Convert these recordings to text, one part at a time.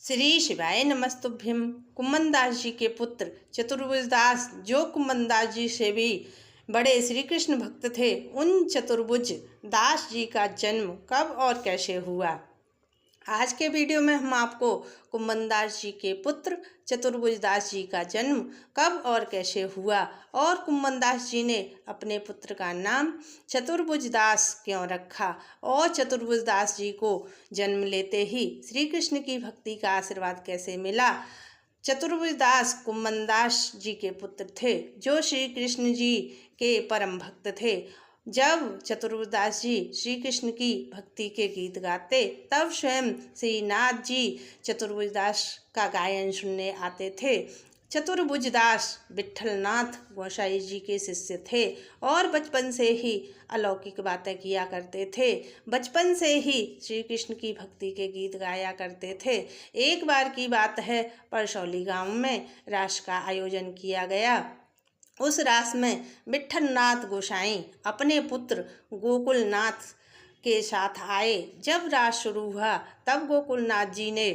श्री शिवाय नमस्तुभ्यम। कुम्मनदास जी के पुत्र चतुर्भुज दास, जो कुम्मनदास जी से भी बड़े श्री कृष्ण भक्त थे, उन चतुर्भुज दास जी का जन्म कब और कैसे हुआ, आज के वीडियो में हम आपको कुम्मनदास जी के पुत्र चतुर्भुज दास जी का जन्म कब और कैसे हुआ और कुम्मनदास जी ने अपने पुत्र का नाम चतुर्भुज दास क्यों रखा और चतुर्भुज दास जी को जन्म लेते ही श्री कृष्ण की भक्ति का आशीर्वाद कैसे मिला। चतुर्भुज दास कुम्मनदास जी के पुत्र थे, जो श्री कृष्ण जी के परम भक्त थे। जब चतुर्भुज दास जी श्री कृष्ण की भक्ति के गीत गाते, तब स्वयं श्री नाथ जी चतुर्भुज दास का गायन सुनने आते थे। चतुर्भुज दास विट्ठलनाथ गोसाई जी के शिष्य थे और बचपन से ही अलौकिक बातें किया करते थे। बचपन से ही श्री कृष्ण की भक्ति के गीत गाया करते थे। एक बार की बात है, परसौली गांव में रास का आयोजन किया गया। उस रास में विट्ठलनाथ गोसाई अपने पुत्र गोकुलनाथ के साथ आए। जब रास शुरू हुआ, तब गोकुलनाथ जी ने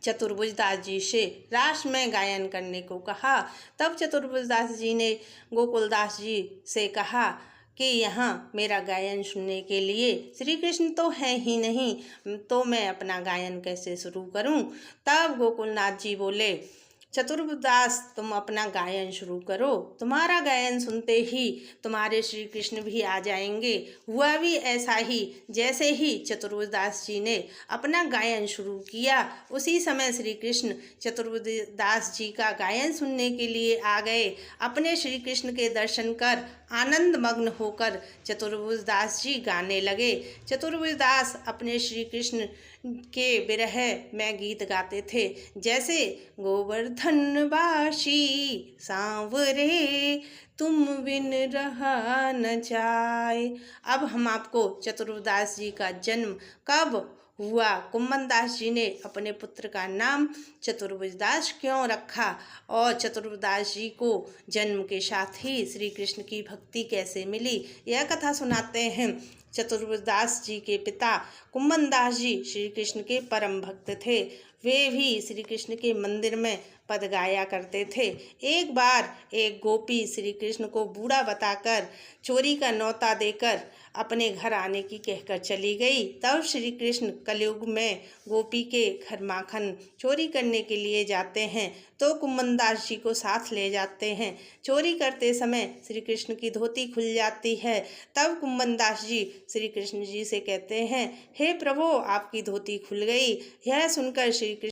चतुर्भुज दास जी से रास में गायन करने को कहा। तब चतुर्भुज दास जी ने गोकुलदास जी से कहा कि यहाँ मेरा गायन सुनने के लिए श्री कृष्ण तो है ही नहीं, तो मैं अपना गायन कैसे शुरू करूँ। तब गोकुलनाथ जी बोले, चतुर्भुज दास, तुम अपना गायन शुरू करो। तुम्हारा गायन सुनते ही तुम्हारे श्री कृष्ण भी आ जाएंगे। हुआ भी ऐसा ही। जैसे ही चतुर्भुज दास जी ने अपना गायन शुरू किया, उसी समय श्री कृष्ण चतुर्भुज दास जी का गायन सुनने के लिए आ गए। अपने श्री कृष्ण के दर्शन कर आनंद मग्न होकर चतुर्भुज दास जी गाने लगे। चतुर्भुज दास अपने श्री कृष्ण के विरह में गीत गाते थे, जैसे गोवर्धनवासी सांवरे तुम बिन रहा न जाए। अब हम आपको चतुर्भुज दास जी का जन्म कब हुआ, कुम्मनदास जी ने अपने पुत्र का नाम चतुर्भुज दास क्यों रखा और चतुर्भुज दास जी को जन्म के साथ ही श्री कृष्ण की भक्ति कैसे मिली, यह कथा सुनाते हैं। चतुर्भुज दास जी के पिता कुम्मनदास जी श्री कृष्ण के परम भक्त थे। वे भी श्री कृष्ण के मंदिर में पद गाया करते थे। एक बार एक गोपी श्री कृष्ण को बूढ़ा बताकर चोरी का न्योता देकर अपने घर आने की कहकर चली गई। तब श्री कृष्ण कलयुग में गोपी के घर माखन चोरी करने के लिए जाते हैं, तो कुम्मनदास जी को साथ ले जाते हैं। चोरी करते समय श्री कृष्ण की धोती खुल जाती है। तब कुम्मनदास जी श्री कृष्ण जी से कहते हैं, हे प्रभु, आपकी धोती खुल गई। यह सुनकर श्री कृष्ण